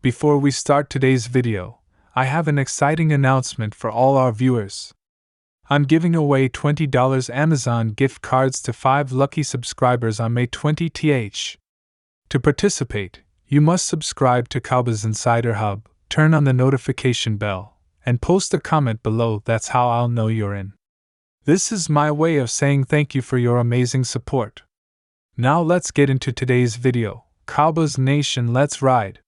Before we start today's video, I have an exciting announcement for all our viewers. I'm giving away $20 Amazon gift cards to 5 lucky subscribers on May 20th. To participate, you must subscribe to Cowboys Insider Hub, turn on the notification bell, and post a comment below. That's how I'll know you're in. This is my way of saying thank you for your amazing support. Now let's get into today's video. Cowboys Nation, let's ride!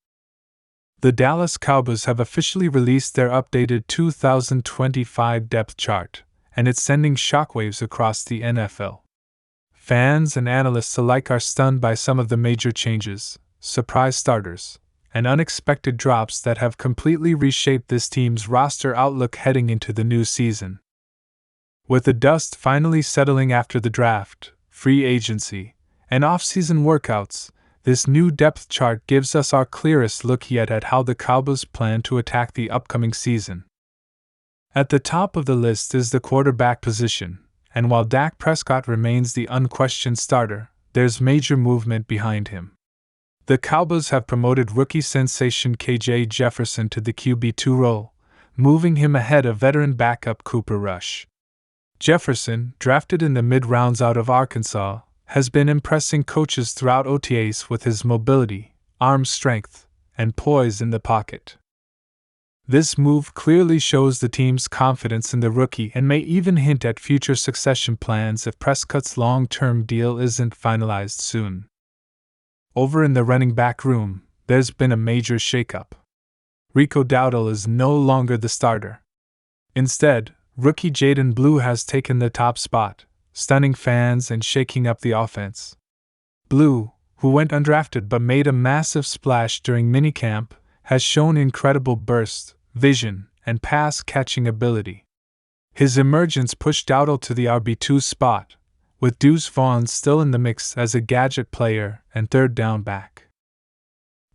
The Dallas Cowboys have officially released their updated 2025 depth chart, and it's sending shockwaves across the NFL. Fans and analysts alike are stunned by some of the major changes, surprise starters, and unexpected drops that have completely reshaped this team's roster outlook heading into the new season. With the dust finally settling after the draft, free agency, and off-season workouts, this new depth chart gives us our clearest look yet at how the Cowboys plan to attack the upcoming season. At the top of the list is the quarterback position, and while Dak Prescott remains the unquestioned starter, there's major movement behind him. The Cowboys have promoted rookie sensation KJ Jefferson to the QB2 role, moving him ahead of veteran backup Cooper Rush. Jefferson, drafted in the mid-rounds out of Arkansas, has been impressing coaches throughout OTAs with his mobility, arm strength, and poise in the pocket. This move clearly shows the team's confidence in the rookie and may even hint at future succession plans if Prescott's long-term deal isn't finalized soon. Over in the running back room, there's been a major shakeup. Rico Dowdle is no longer the starter. Instead, rookie Jaden Blue has taken the top spot, stunning fans and shaking up the offense. Blue, who went undrafted but made a massive splash during minicamp, has shown incredible burst, vision, and pass-catching ability. His emergence pushed Dowdle to the RB2 spot, with Deuce Vaughn still in the mix as a gadget player and third down back.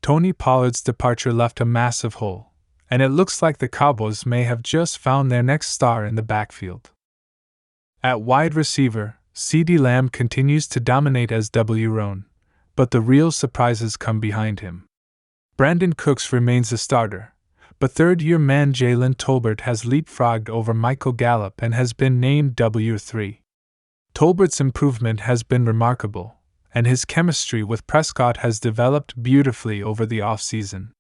Tony Pollard's departure left a massive hole, and it looks like the Cowboys may have just found their next star in the backfield. At wide receiver, CeeDee Lamb continues to dominate as W. Roan, but the real surprises come behind him. Brandon Cooks remains a starter, but third-year man Jalen Tolbert has leapfrogged over Michael Gallup and has been named W3. Tolbert's improvement has been remarkable, and his chemistry with Prescott has developed beautifully over the offseason.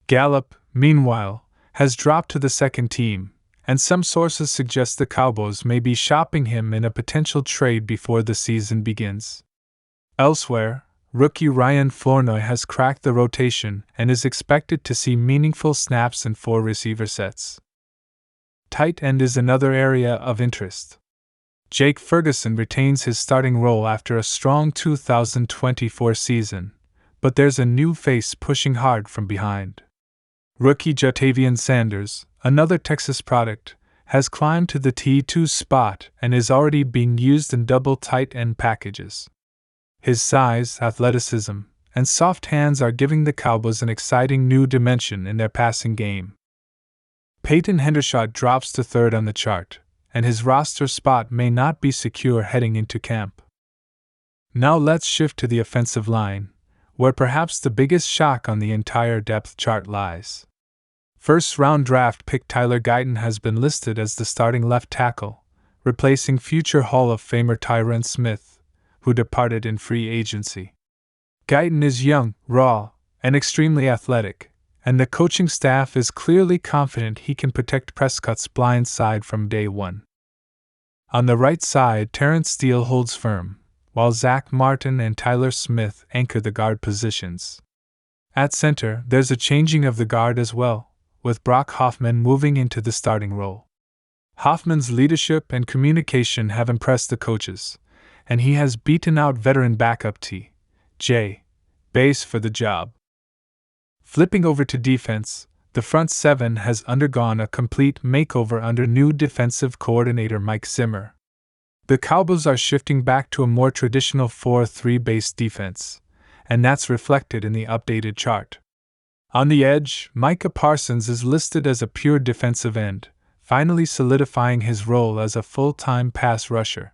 Gallup, meanwhile, has dropped to the second team, and some sources suggest the Cowboys may be shopping him in a potential trade before the season begins. Elsewhere, rookie Ryan Flournoy has cracked the rotation and is expected to see meaningful snaps in 4 receiver sets. Tight end is another area of interest. Jake Ferguson retains his starting role after a strong 2024 season, but there's a new face pushing hard from behind. Rookie Jatavian Sanders, another Texas product, has climbed to the T2 spot and is already being used in double tight end packages. His size, athleticism, and soft hands are giving the Cowboys an exciting new dimension in their passing game. Peyton Hendershot drops to third on the chart, and his roster spot may not be secure heading into camp. Now let's shift to the offensive line, where perhaps the biggest shock on the entire depth chart lies. First-round draft pick Tyler Guyton has been listed as the starting left tackle, replacing future Hall of Famer Tyron Smith, who departed in free agency. Guyton is young, raw, and extremely athletic, and the coaching staff is clearly confident he can protect Prescott's blind side from day one. On the right side, Terrence Steele holds firm, while Zach Martin and Tyler Smith anchor the guard positions. At center, there's a changing of the guard as well, with Brock Hoffman moving into the starting role. Hoffman's leadership and communication have impressed the coaches, and he has beaten out veteran backup T.J. Bass for the job. Flipping over to defense, the front seven has undergone a complete makeover under new defensive coordinator Mike Zimmer. The Cowboys are shifting back to a more traditional 4-3-based defense, and that's reflected in the updated chart. On the edge, Micah Parsons is listed as a pure defensive end, finally solidifying his role as a full-time pass rusher.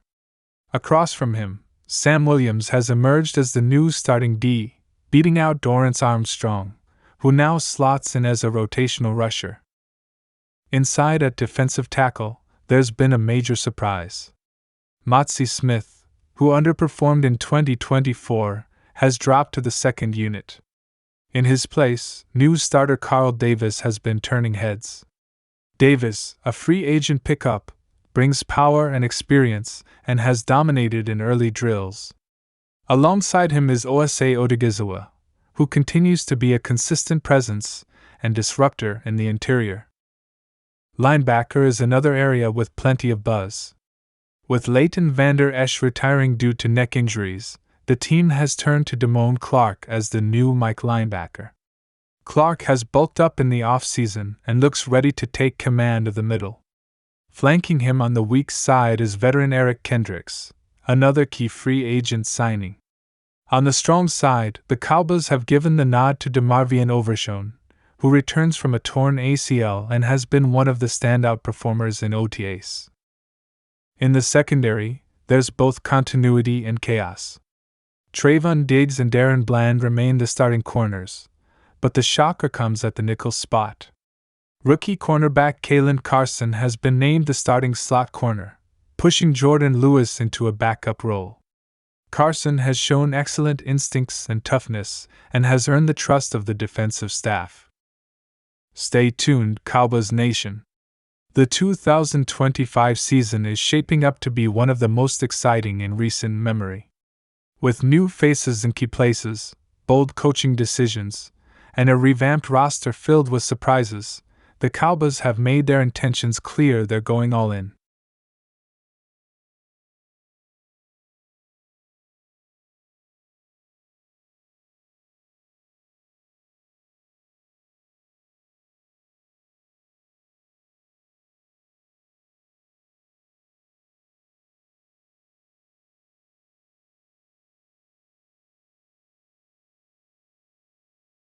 Across from him, Sam Williams has emerged as the new starting D, beating out Dorrance Armstrong, who now slots in as a rotational rusher. Inside at defensive tackle, there's been a major surprise. Motsy Smith, who underperformed in 2024, has dropped to the second unit. In his place, new starter Carl Davis has been turning heads. Davis, a free agent pickup, brings power and experience and has dominated in early drills. Alongside him is Osa Odigizua, who continues to be a consistent presence and disruptor in the interior. Linebacker is another area with plenty of buzz. With Leighton Vander Esch retiring due to neck injuries, the team has turned to Damone Clark as the new Mike linebacker. Clark has bulked up in the offseason and looks ready to take command of the middle. Flanking him on the weak side is veteran Eric Kendricks, another key free agent signing. On the strong side, the Cowboys have given the nod to DeMarvion Overshown, who returns from a torn ACL and has been one of the standout performers in OTAs. In the secondary, there's both continuity and chaos. Trayvon Diggs and Darren Bland remain the starting corners, but the shocker comes at the nickel spot. Rookie cornerback Kalen Carson has been named the starting slot corner, pushing Jordan Lewis into a backup role. Carson has shown excellent instincts and toughness and has earned the trust of the defensive staff. Stay tuned, Cowboys Nation. The 2025 season is shaping up to be one of the most exciting in recent memory. With new faces in key places, bold coaching decisions, and a revamped roster filled with surprises, the Cowboys have made their intentions clear. They're going all in.